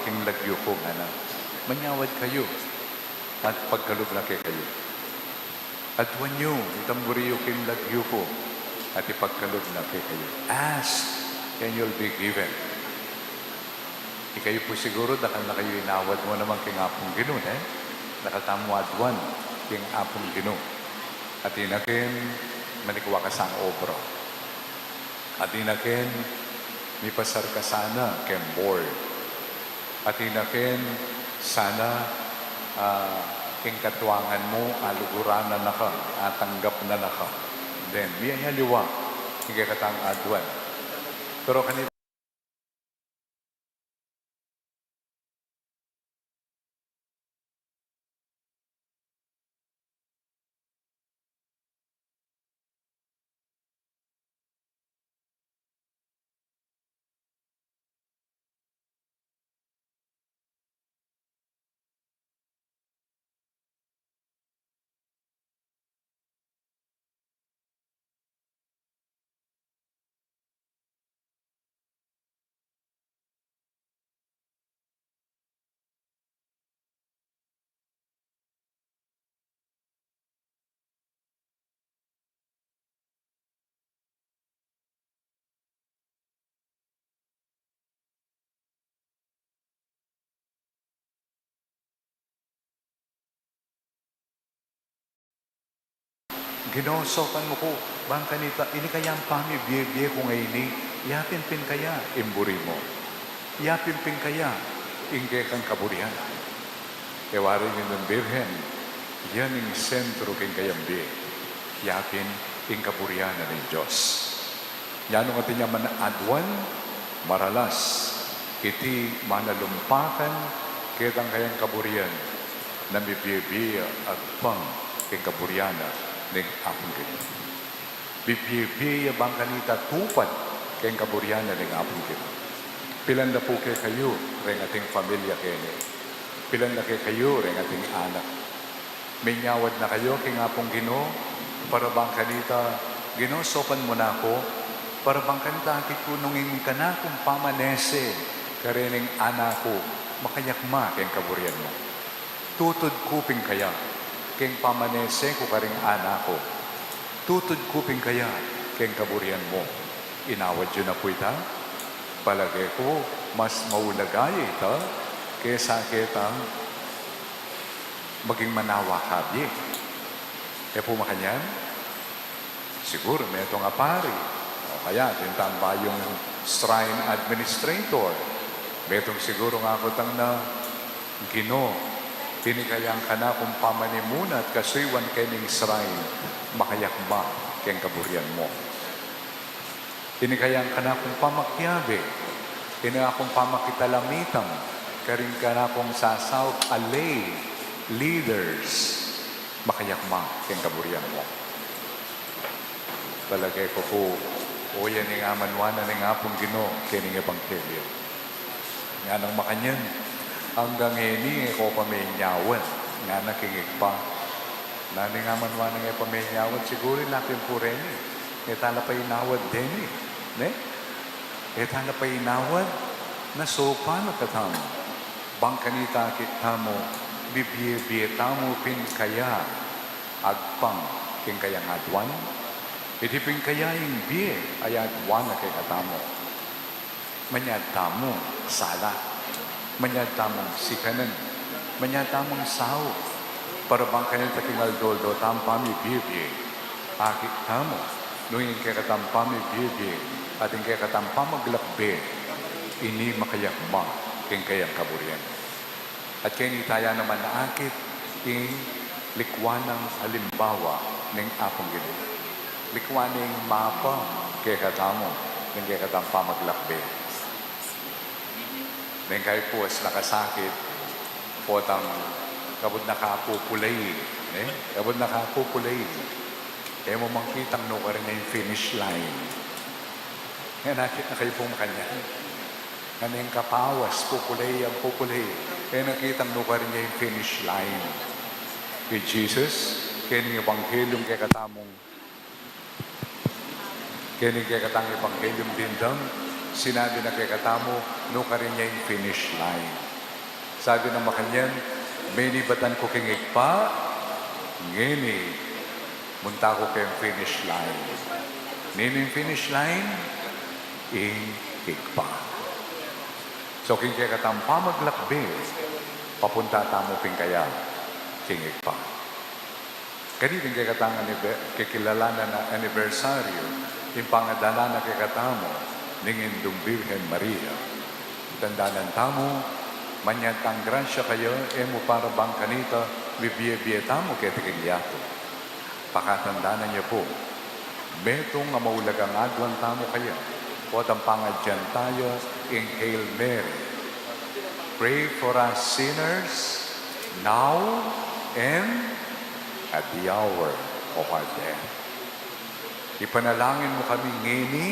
king lagyo ko, ana. Manyawad kayo, at pagkalog na kayo. At wanyo, itamburiyo king lagyo ko, at ipagkalog na kayo. Ask, and you'll be given. Ikayo po siguro, dahil na kayo inawad mo naman king apong Ginoo, nakatamuadwan king apong Ginoo. At inakin, manikwa ka sa obra. At inakin, mipasar ka sana ken board. At inakin, sana king katuangan mo, aluguranan na ka, atanggap na ka. Then, biyaya liwa, hingga katang adwan. Pero kanina, ginosokan mo ko, bang kanita, ini kayang pami, biye ko ngayon ni, yapin-pin kaya, imburi mo. Yapin-pin kaya, ingge kang kaburihan. Ewarin ng Birhen, yan ang sentro king kayang biye. Yapin, king kaburihan ng Diyos. Yan ang atin niya manadwan, maralas, iti manalumpakan, kitang kayang kaburihan, na bibiya at pang king kaburihan ng apong Ginoo. Bibiya bang kanita tupad kayong kaburiana ng apong Ginoo. Pilan na po kayo, ring ating pamilya kayo. Pilan na kayo, ring ating anak. May nyawad na kayo kayong apong Ginoo, para bang kanita, Ginoo, sopan mo na ako, para bang kanita, kitunungin ka na kung pamanese, karining anak ko, makayakma kayong kaburian mo. Tutod kuping kaya, keng pamanese ko karing anak ko. Tutod kuping kaya, keng kaburian mo. Inawad yun na po ita. Palagay ko, mas maulagay ita, kesa kitang maging manawa kabye. E po makanyan, siguro may itong apari. O kaya, tintamba yung shrine administrator. May itong siguro nga ko tang na Ginoo. Pinikayang ka na kung pamanimuna at kasuiwan kening shrine, makayakba keng kaburian mo. Pinikayang ka na kung pamakyabe, pinikayang kung pamakitalamitam, karing ka na kung sasaw alay, leaders, makayakma keng kaburian mo. Palagay ko po, o yan ng amanwanan ng apong Ginoo, kening ebanghelyo. Nga nang makanyan, hanggang hini ko pamenyawan nga nakingig pa. Nani nga manwa nga pamenyawan siguro lapin po rin eh. Etala pa inawad din eh. Ne? Etala pa inawad na sopa na katam. Bang kanita kita mo, bibiye mo pin kaya agpang king kayang adwan. Iti pin kaya yung biye ay adwan na kay katamo. Manyad tamo, sala. Manyadamang sikanan, manyadamang sao, para bang kanil takingal doldo, tampami bibi, akit tamo, nung yung kakatampami bibi, at yung kakatampamaglakbe, ini makayakma, king kayang kaburian. At kaya nitaya naman na akit, king likwanang halimbawa ng apong Ginoo. Likwaning mapa, kaya katamo, ng kakatampamaglakbe. Neng kayo po as nakasakit, potang kabod nakapupulay. Kabod nakapupulay. Kaya mo makitang no ka rin na yung finish line. Kaya nakita na kayo pong kanya. Kaneng kapawas, pupulay ang pupulay. Kaya nakitang no ka rin na yung finish line. Kay Jesus, kaya ng ebanghelyung kaya katamong ebanghelyung dindang, sinabi na kay katamo, no ka rin niya yung finish line. Sabi ng makanyan, Menibatan ko kingig pa, ngini, munta ko kayong finish line. Nini yung finish line, higpa. So, king kaya katampa maglakbi, papunta tamo ping kaya, kingig pa. Kanitin kaya katang kikilalanan na anibersaryo, yung pangadala na kaya katamo, ningindong Birhen Maria. Tandanan tamo, manyatang gransya kayo, mo para bang kanita, bibiye-biye tamo kaya tiking yato. Pakatandaan niyo po, metong nga maulagang agwan tamo kayo, o ang pangadyan tayo, in Hail Mary. Pray for us sinners, now and at the hour of our death. Ipanalangin mo kami ngini,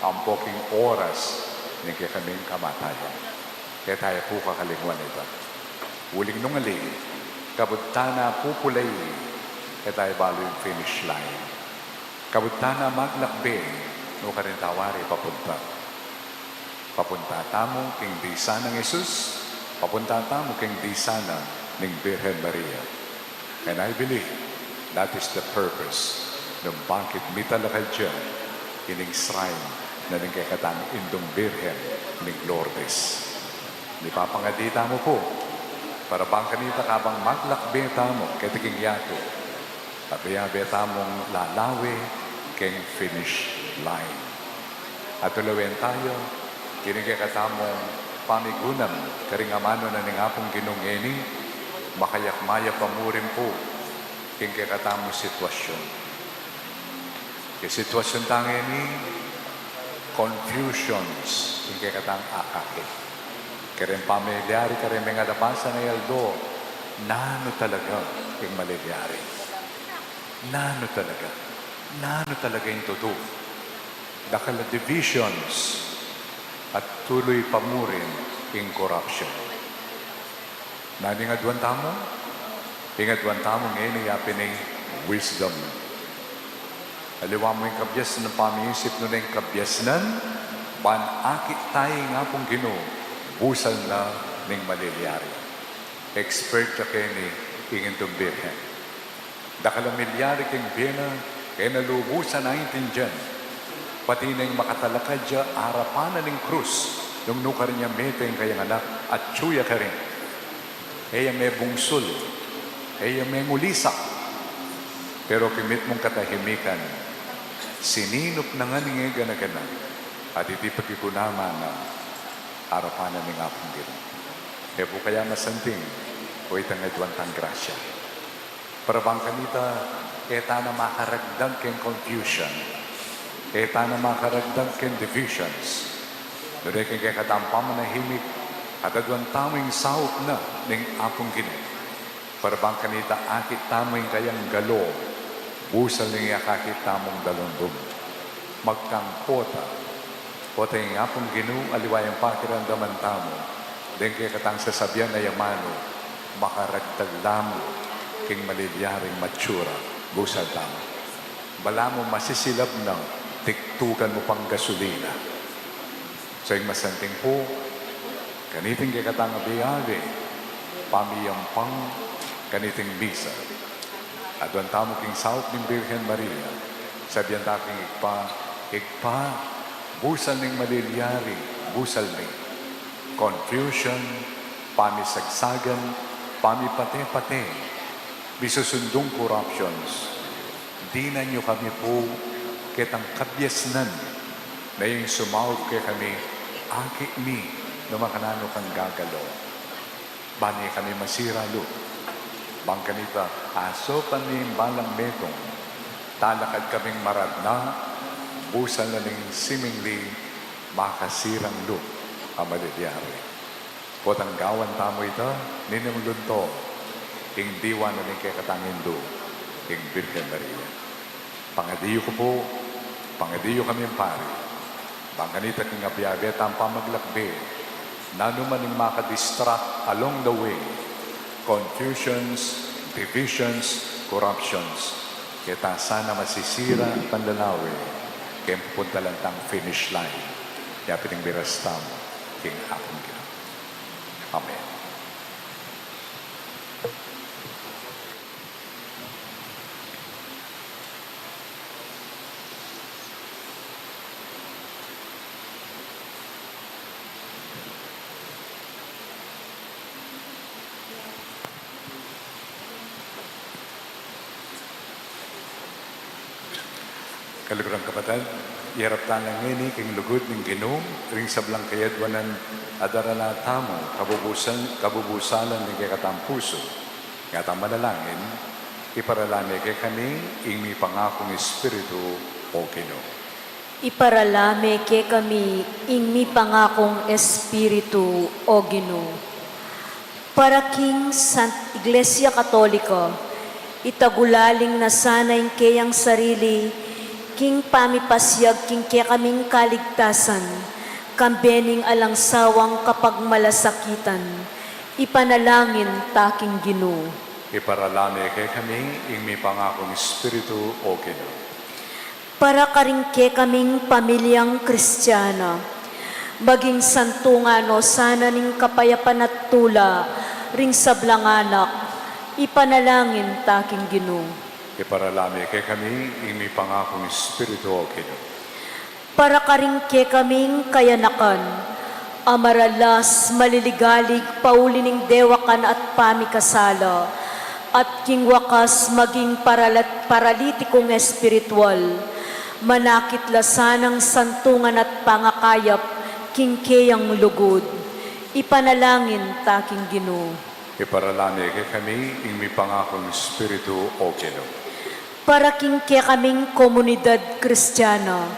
ang poking oras ni kaming kamatayan. Kaya tayo po kakalingwan ito. Uling nungaling, kabutana pupulay, kaya tayo balo yung finish line. Kabutana maglakbe, no ka rin tawari papunta. Papunta tamo king disa ng Jesus, papunta tamo king disa ng Birhen Maria. And I believe that is the purpose ng bakit mitalakad dyan ining shrine na ning kakatang indong Birhen ng Lourdes. Di papangadita mo po, para bang kanita kabang maglakbeta mo, kaya tiking yato, abiyabeta mong lalawi king finish line. At tulawin tayo, kinigakatamong pamigunan, karingamano na ningapong ginungeni, makayak-maya pamurin po, kinigakatamong sitwasyon. Kaya sitwasyon tangi ni confusions, kinigakatang akakit. Kaya rin pamilyari, kaya rin mga labasa na yaldo, nano talaga yung malilyari. Nano talaga yung totoo. Dakala divisions at tuloy pamurin in corruption. Naningadwan tamo? Ingadwan tamo ngayon ay apining wisdom. Aliwa mo yung kabyas ng pamiisip nun yung kabyasnan, banakit tayo nga pong Ginoo, busal na ng malilyari. Expert ka kayo ni ingintong Birhen. Dakala milyari kang bina, kaya nalubusan na intindihan. Pati na yung makatalakad dya, harapan na ng krus, nung nukar niya meta yung kayang anak, at tsuya ka rin. Kaya may bungsul, kaya may ngulisak. Pero kimit mong katahimikan, sininop na nga nga gana-gana, at iti pagkikunama na harapan na ng apong gina. Kaya po kaya masanting, o itangadwantang grasya. Para bang kanita, eta na makaragdag keng confusion, eta na makaragdag keng divisions. Doon keng kaya katampang manahimik, at adwan taming sahop na ng apong gini. Para bang kanita, akit taming kayang galo, busal ng akakit tamong dalundong. Magkangkota, kota yung apong ginu, aliwayang pakiramdaman tamo, din kaya katang sasabyan na yamano, makaragdag lamo, king malilyaring matsura, busal tamo. Bala mo masisilab ng tiktukan mo pang gasolina. So yung masanting po, kaniting kaya katang abiyari, pamiyampang kaniting misa. At doon tamo king south ng Birhen Maria, sabihan taking igpa, busal ng malilyari, busal ng confusion, pamisagsagan, pamipate-pate, bisusundong corruptions. Di na nyo kami po kitang kabyasnan na yung sumawag kay kami, aki mi, na makanano kang gagalo. Bani kami masiralo. Bang kanita, aso paning balang metong, talakad kaming maradna, busal na ng simingli, makasirang lo, ang malilyari. Potang gawan tamo ito, ninong lunto, ing diwa na ng kekatangin do, ing Birhen Maria. Pangadiyo ko po, pangadiyo kami ang pari. Bangkanita kong abiyabet ang pamaglakbe, nanuman ng makadistract along the way, confusions, divisions, corruptions. Kita sana masisira ang panlalawi, kaya pupunta lang tang finish line. Kaya pining biras tamo, king akong gina. Amen. Kalugrang kapatid, iharap tanang ngini king lugod ng Ginoo ring sablang kayadwanan adarana tamo kabubusalan ng katampuso. Ngatang manalangin, iparalami kay kami ing pangakong Espiritu o Ginoo. Iparalame ke kami ing mi pangakong Espiritu o Ginoo. Para King Iglesia Katolika, itagulaling na sanay kayang sarili, king pamipasyag king kaya kaming kaligtasan, kambening alang sawang kapag malasakitan, ipanalangin taking Ginoo. Iparalami kay kami ing pangakong Espiritu o Ginoo. Para karingke kaming pamilyang Kristiyana, maging santungan o sana ning kapayapan at tula, ring sablanganak, ipanalangin taking Ginoo. Iparalami kay kami ing pangakong Espiritu o Ginoo. Para karingke kaming kayanakan, amaralas maliligalig paulining dewakan at pamikasala, at king wakas maging paralitikong espiritual, manakit lasanang santungan at pangakayap, king kayang lugod, ipanalangin taking Ginoo. Iparalami kay kami ing pangakong Espiritu o Ginoo. Para king kaya kaming komunidad Kristiyana,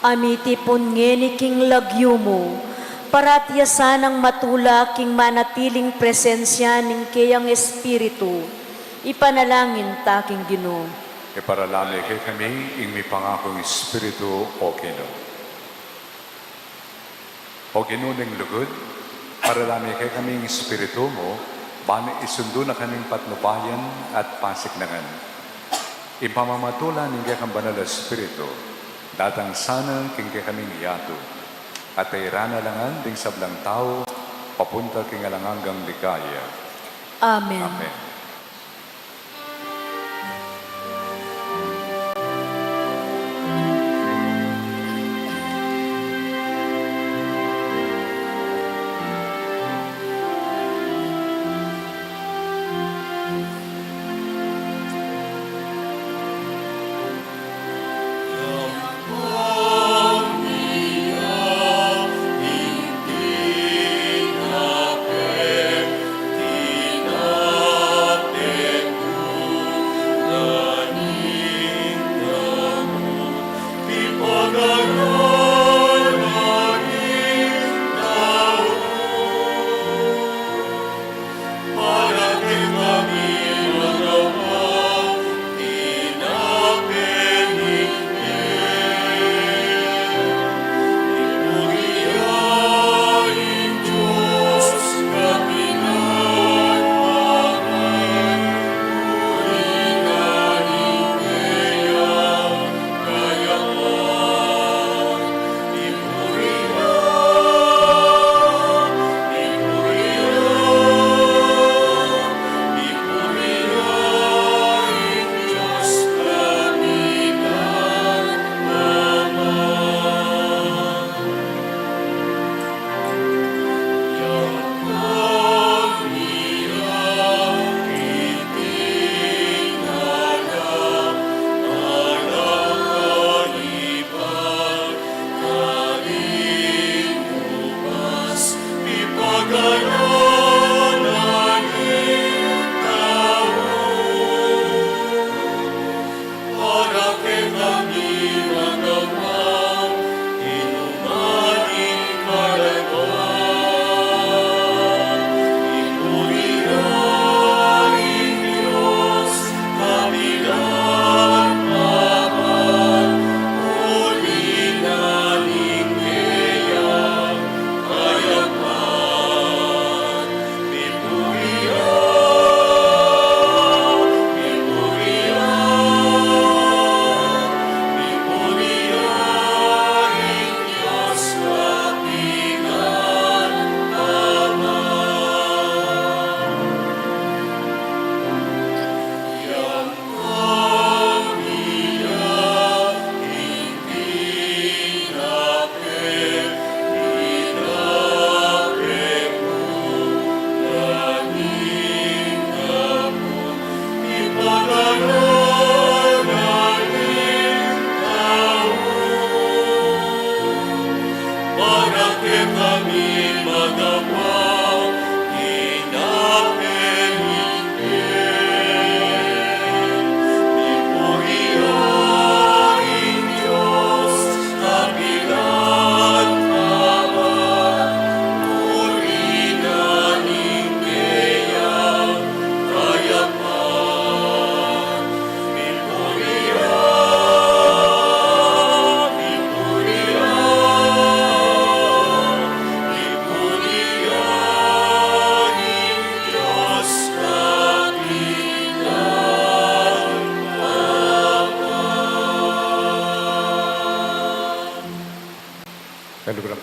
amiti pun ngeni king lagyumo, para tiyasan ang matula king manatiling presensya ning kayang Espiritu, ipanalangin taking Ginoo. Iparalami kay kami ing pangakong Espiritu o Ginoo. O Ginoo ng lugod, paralami kay kami ing Espiritu mo, bani isundo na kaming patnubayan at pasiknangan. Ipamamatula ng kang banal na Espiritu, datang sana king kaming iyato, at irana langan ding sablang tao, papunta king alangangang ligaya. Amen. Amen.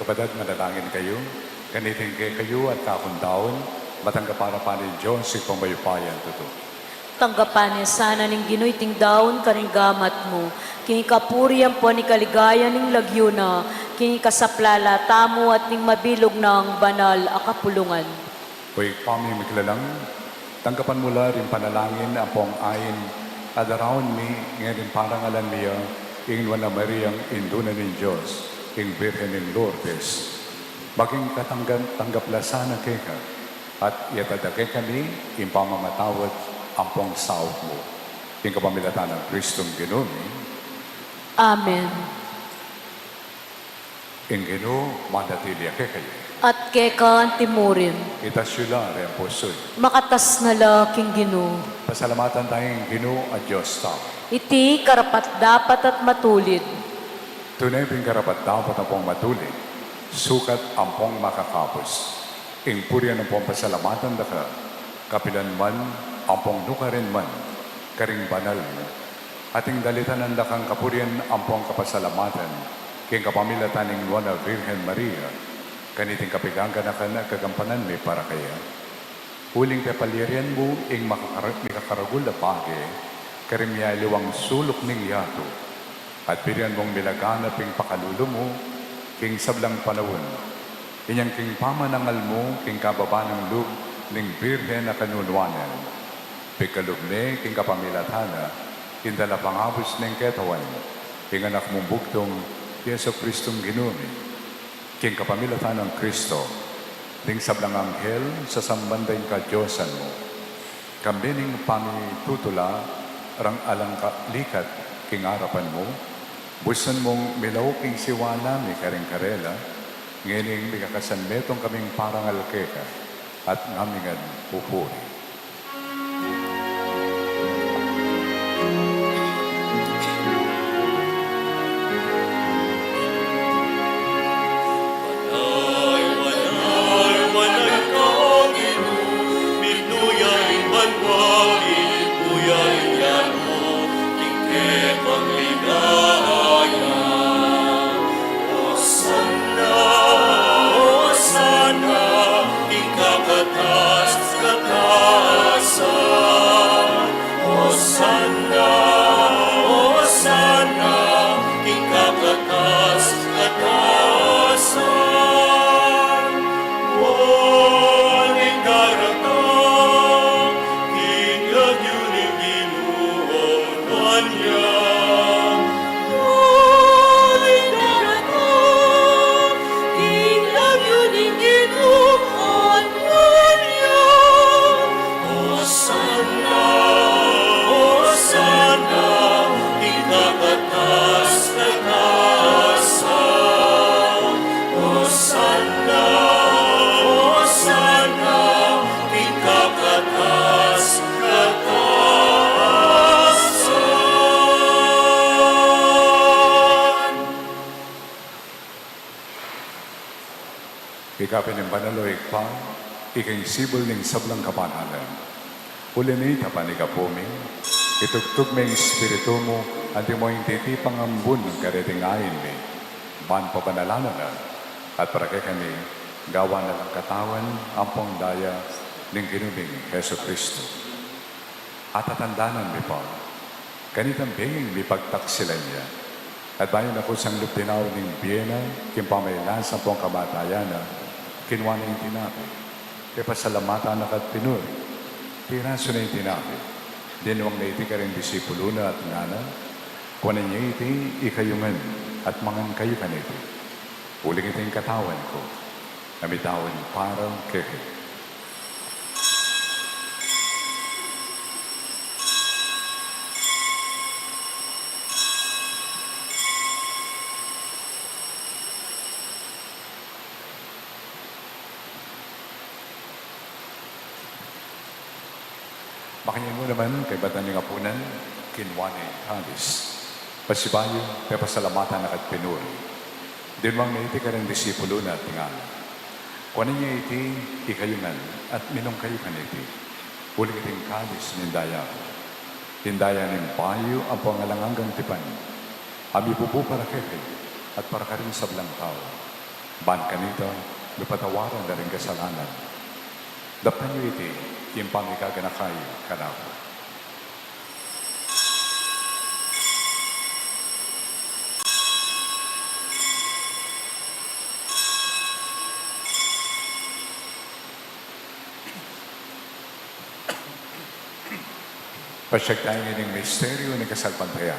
kapadat, manalangin kayo. Ganitin kayo at kakundaon, matanggap para pa ni Diyos si pambayupayan tuto. Tanggapan niya sana ning Ginoy ting daon karing gamat mo. Kini kapuriyan po ni kaligaya ning lagyo na, kini kasaplala tamo at ning mabilog ng banal akapulungan. Hoy, pamimiklalang, tanggapan mula rin panalangin ang pong ayin, at around me, ngayon parang alam niya, ingwan na Mariang induna ng Diyos, ing Birhen ng Lourdes. Maging tanggap lasana keka, at yatadake kami, ing pamamatawad ang pong saot mo. Ing kapamilatan ng Kristong Ginumi, Amen. ing Gino, manatili kayo. At keka timurin, Itasyula rin po soy. makatas na laking Ginoo. Pasalamatan tayong Gino at Diyos tao. Iti karapat dapat at matulid. Tunay ping karapat dapat ang pong matuloy, sukat ang pong makakapos. Ing purihan ang pong pasalamatan da ka, kapilan man, ang pong nukarin man, karing banal mo. Ating dalitan ang dakang kapurihan ang pong kapasalamatan, king kapamilatan ng Nuana Virgen Maria, kaniting kapigang na kagampanan may para kaya. Huling pepalirian mo, ing makakaragul na pagi, karing liwang sulok ning yato, at pirian mong milaganap ing pakalulo mo, king sablang panawon. Inyang king pamanangal mo, king kababa ng lug, ning Birhen na kanunwanan. Pikalubne, king kapamilatana, indala pangabos ning ketawan, king anak mong bugtong, Yeso Kristong Ginumi, king kapamilatan ng Kristo, ning sablang anghel sa sambandang kadyosan mo. Kambining pamitutula, rang alang likat, king arapan mo, busan mong milaw king siwala, may karing karela, ngayon may kakasanmetong kaming parangal keka, at ngamingan pupuri. Ikapin ng banaloy pa, ikingsibol ng sablang kapanalan. Ulinay tapan ikapumi, itugtog may espiritu mo, at mo yung titipang ambun ng kariting ayin mi. Ban pa panalana na, at para kay kami, gawa na ng katawan, ampong daya, ng ginubing Yeso Kristo. At tatandanan mi pa, kanitang binging mi pagtaksilan niya. At bayan ako sang luptinaw ng Biena, kimpamaylan sa pong kamatayan na, kinuha na yung tinapi. E pasalamatan na kat pinuri. Piraso na yung tinapi. Dinuwang na iti ka rin disipulo na at ngana. Kuha niya iti ikayungan at mangan kayo kanito. Uling iti yung katawan ko. Namitawan parang keke. Makanyan mo naman kay Batan ng Apunan, kinwane halis. Pasibayo, kay pasalamatan na kat pinuri. Dinwang na iti ka rin disipulo na tingal. Kuwanin niya iti ikayungan at minong kayo kaniti. Uling iting kalis nindaya. Tindaya ng payo ang pangalangang tipan. Ami pupu para keke at para ka rin sablang tao. Ban kanito, lupatawaran na rin kasalanan. Dapan niyo iti, yung pamikaganakay kanawa. Pasyag tayo ng misteryo ng kasalpantayan.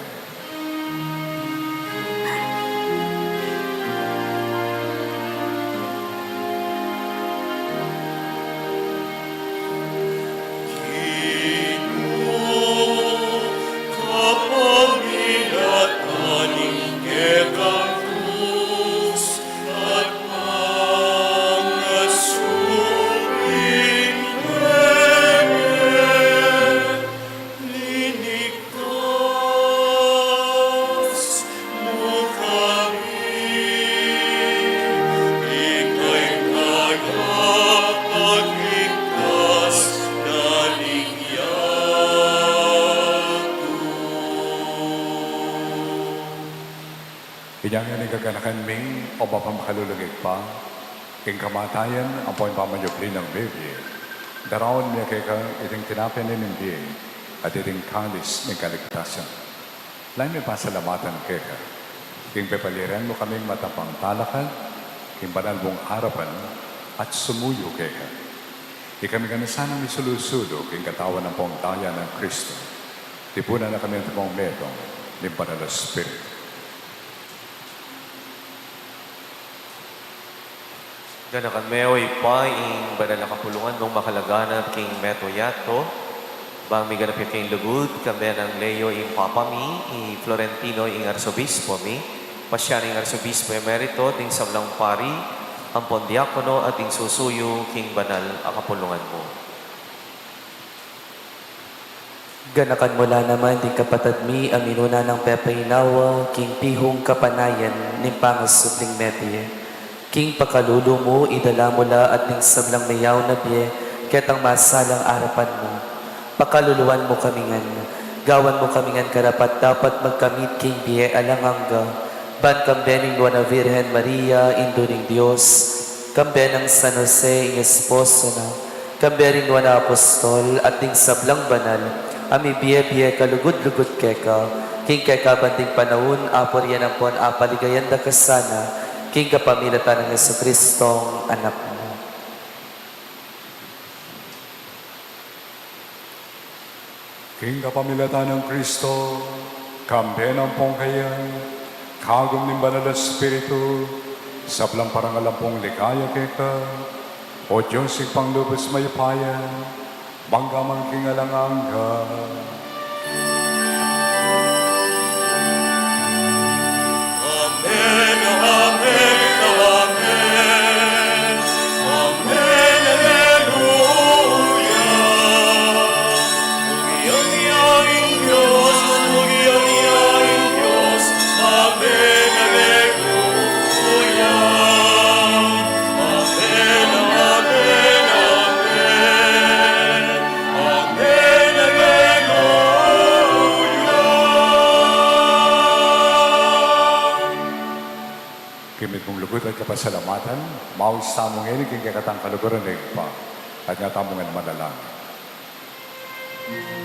Inyang nga nagkakanakan ming o mapamalulugig pa, king kamatayan ang po'y pamanyupli ng Biblia. Daraon niya kay ka iting tinapin ng biyeng at iting kalis ng kaligtasan. Lain may pasalamatan kay ka. King pepaliran mo kaming matapang talakad, king banal mong harapan at sumuyo kay ka. Ikami ka na sanang misulusudo king katawan ng pong daya ng Kristo. Tipunan na kami ng pong metong ng banal na Espiritu. Ganakan meoy pa ing banal na kapulungan ng makalaganap king Meto Yato. Bang may ganap yung king lugud, kami ng Leo ing Papa mi, ing Florentino ing Arsobispo mi, pasyan ing Arsobispo Emerito, ding sablang pari, ang pondiakono at ing susuyo king banal a kapulungan mo. Ganakan mula naman di kapatad mi ang inuna ng Pepainawa, king pihong kapanayan, ning pangasupling medye. King pakalulo mo, idala mula at ning sablang mayaw na biye, ketang masalang arapan mo. Pakaluluan mo kamingan, gawan mo kamingan karapat dapat magkamit king biye alangangga. Ban kambening Nuana Virgen Maria, Indo ning Diyos, kambenang San Jose, ing esposo na, kambening Nuana Apostol, at ning sablang banal, ami biye-biye kalugod-lugod keka, king keka banding panahon, apor yan ang pon apaligayan da kasana, king kapamilatan ng Jesucristong anak mo. King kapamilatan ng Kristo, kambe ng pongkayan, kagom ng banal na Espiritu, sablang parangalampong ligaya keka, o Diyos ipang-lubos may paya, banggamang king alangangga. Kimit mong lugot at kapasalamatan, maus tamong inig yung kakatang kaluguran ng pa, at nga tamong manalangin. Amen.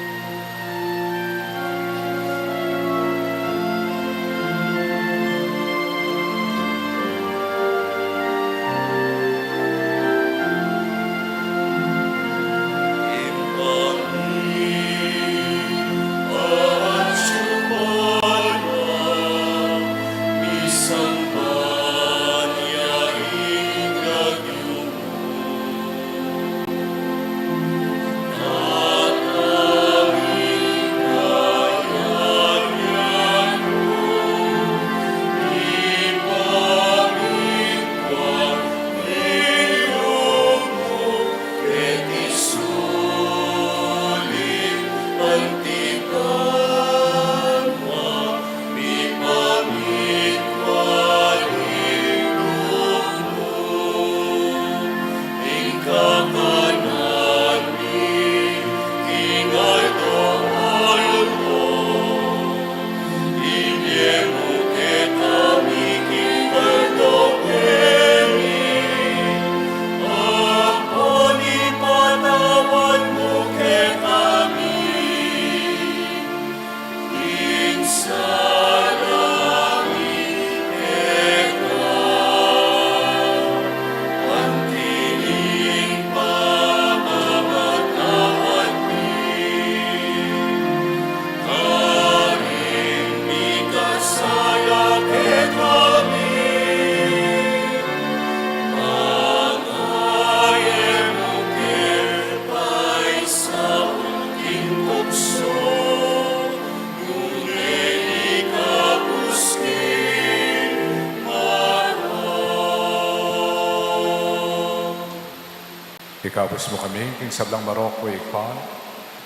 Ikabos mo kami, king sablang Maroko, ikpa,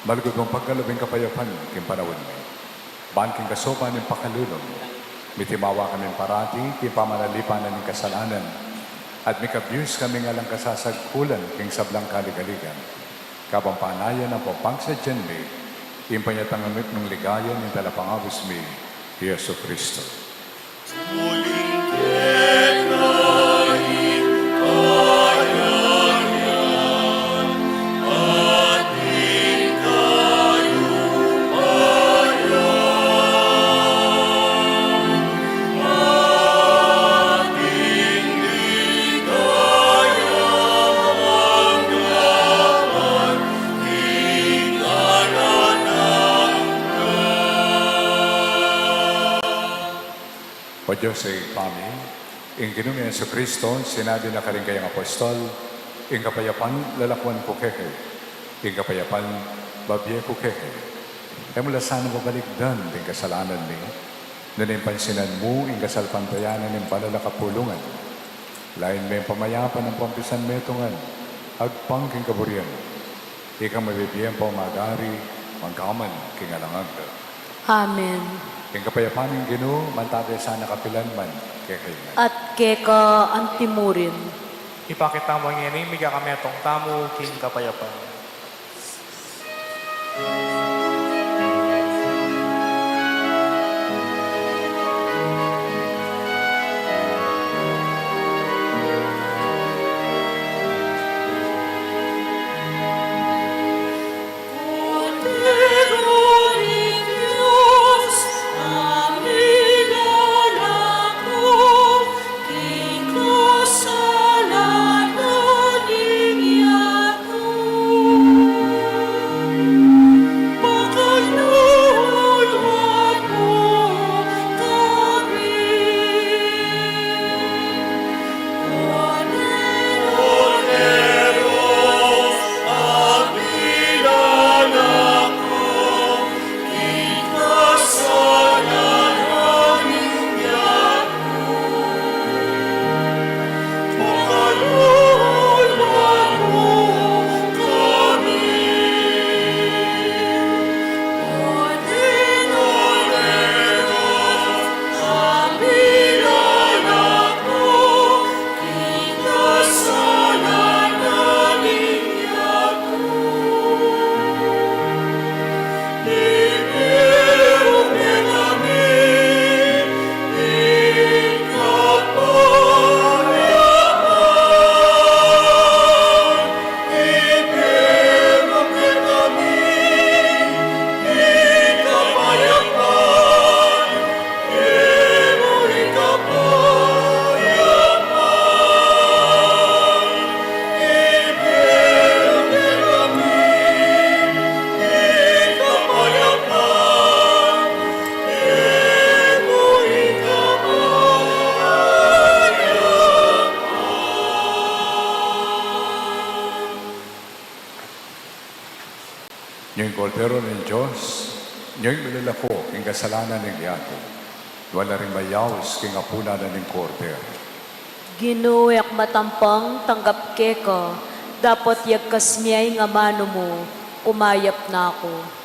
malugod mong pagkalabing kapayapan, king panawin mo. Ban king kasopan ng pakalulong, mitimawa kami parati, king pamanalipanan ng kasalanan, at mikabiyos kami nga lang kasasagkulan, king sablang kaligaligan. Kapampanayan ng papangsadyan mi, impanyatang ng ligayan ng talapangabos mi, Yesu Kristo. O Diyos ay kami, in Ginoong Yesu Kristo, sinabi na ka rin kayong apostol, in kapayapan lalakwan ko keke, in kapayapan babye ko keke. E mula sana mabaligdan din kasalanan ni, nun pansinan mo in kasalpantayanan ng palalakapulungan, lain may pamayapan ng pampisan metungan, agpang king kaburian, ikang mabibiyang pa umagari, mangkaman king alangag. Amen. King kapayapan ng Ginoo, mantagay sana kapilan man, kekailan. At keka antimurin. Ipakita mo ang yan, miga kami atong tamo, king kapayapan. Ngayong Kordero ng Diyos, ngayong malalako, king kasalanan ng yato, wala rin mayaws, king apunanan ng Kordero. Ginuyak matampang tanggap keka, dapat yagkasmiyay nga mano mo, kumayap na ako.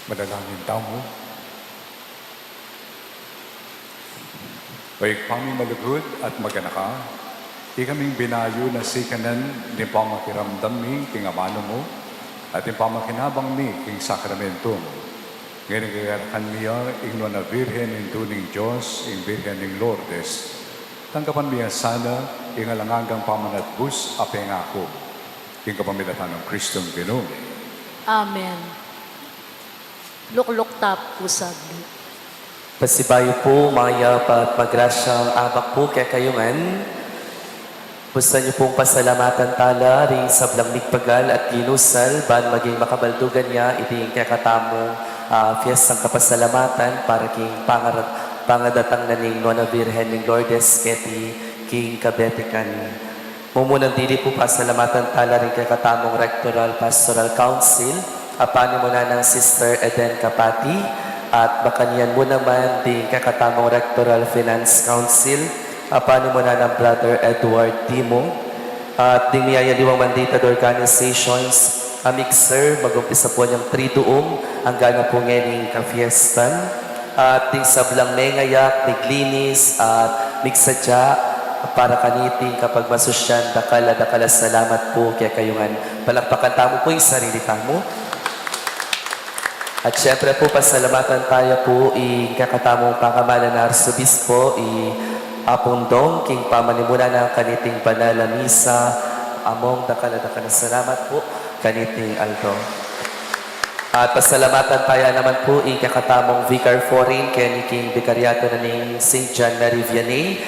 Manalangin tayo. Baik kami malugod at maganaka, di kaming binayo na sikanan ni pamakiramdam mi king amano mo at yung pamakinabang mi king sakramento mo. Ngayon kagarakan miya ingno na Virgen in tuning Diyos, ing Virgen ing Lourdes. Tanggapan miya sana ing alangagang pamanatbus apeng ako. King kapamilatan ng Kristong Ginoo. Amen. Lukluk tap pusagli. Pasibayo po, maya pa at magrasyang abak po kaya kayungan. Gusto niyo pong pasalamatan tala ring sablang migpagal at ginusal ban maging makabaldugan niya iting kaya katamo fiestang kapasalamatan para king pangadatang na ning Nona Virgen ning Lourdes keti king kabetikan. Mumunang dili po pasalamatan tala ring kaya katamong Rectoral Pastoral Council apani mo na ng Sister Eden Kapati at bakaniyan mo naman di kakatamong Rectoral Finance Council apani mo na ng Brother Edward Timong at di niyaya liwang mandated organizations mixer mag-umpisa po niyang 3 duong ang gana po ngayon ka-fiestan at di sablang nengayak, niglinis at migsadya para kaniting kapag masusyan dakala salamat po kaya kayungan palakpakan tamo po yung sarili tamo. At syempre po, pasalamatan tayo po kakatamong pakamalan na Arsobispo Apondong, king pamanimula ng kaniting banal na misa, among dakala salamat po, kaniting Aldo. At pasalamatan tayo naman po kakatamong Vicar Foreign, kaniting Vicariato na ning St. John Mary Vianney,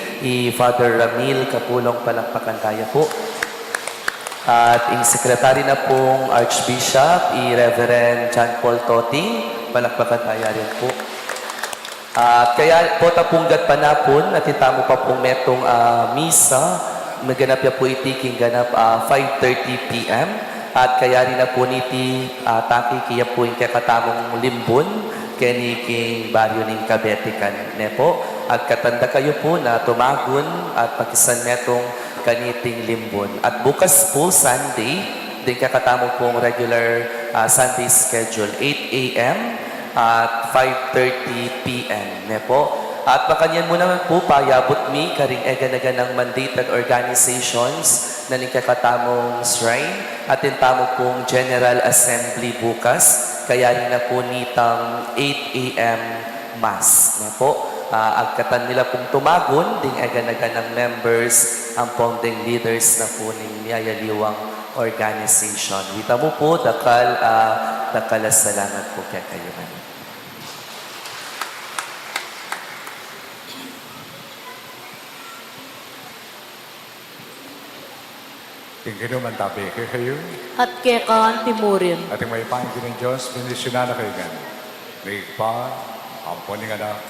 Father Ramil Kapulong, palakpakan tayo po. At ang sekretary na pong Archbishop, Reverend John Paul Toting, palakpakan tayo rin po. At kaya po tapunggat panapon, natitamo pa pong metong misa, maganap ya po iti ganap 5:30 p.m. At kaya rin na po niti taki kaya po yung kakatamong limbon, kani king baryo ning Kabetikan ne po. At katanda kayo po na tumagon at pakisan metong kaniting limbon. At bukas po, Sunday, din kakatamo pong regular Sunday schedule, 8 a.m. at 5:30 p.m. ne po. At makanyan mo naman po payabot mi karing egan-egan ng mandated organizations na nikakatamong shrine at tintamo pong General Assembly bukas kaya rin na po nitang 8 a.m. Mass ne po. Agkatan nila pong tumagon ding egan-egan ng members ang pong ding leaders na po ning miyayaliwang organization. Wita mo po, dakalas salamat po kaya kayo man. Tingin naman tabi kayo. At kekaan timurin. Ating may pangkin ng Diyos, bendisyonan na kayo gan. May pa, ampon ng anak,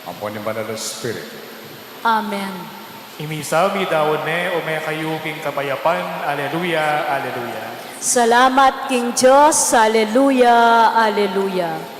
ampon ng banal na Spirit. Amen. Imisa, midawon ne, o may kayo king kabayapan. Aleluya, aleluya. Salamat King Diyos. Aleluya, aleluya.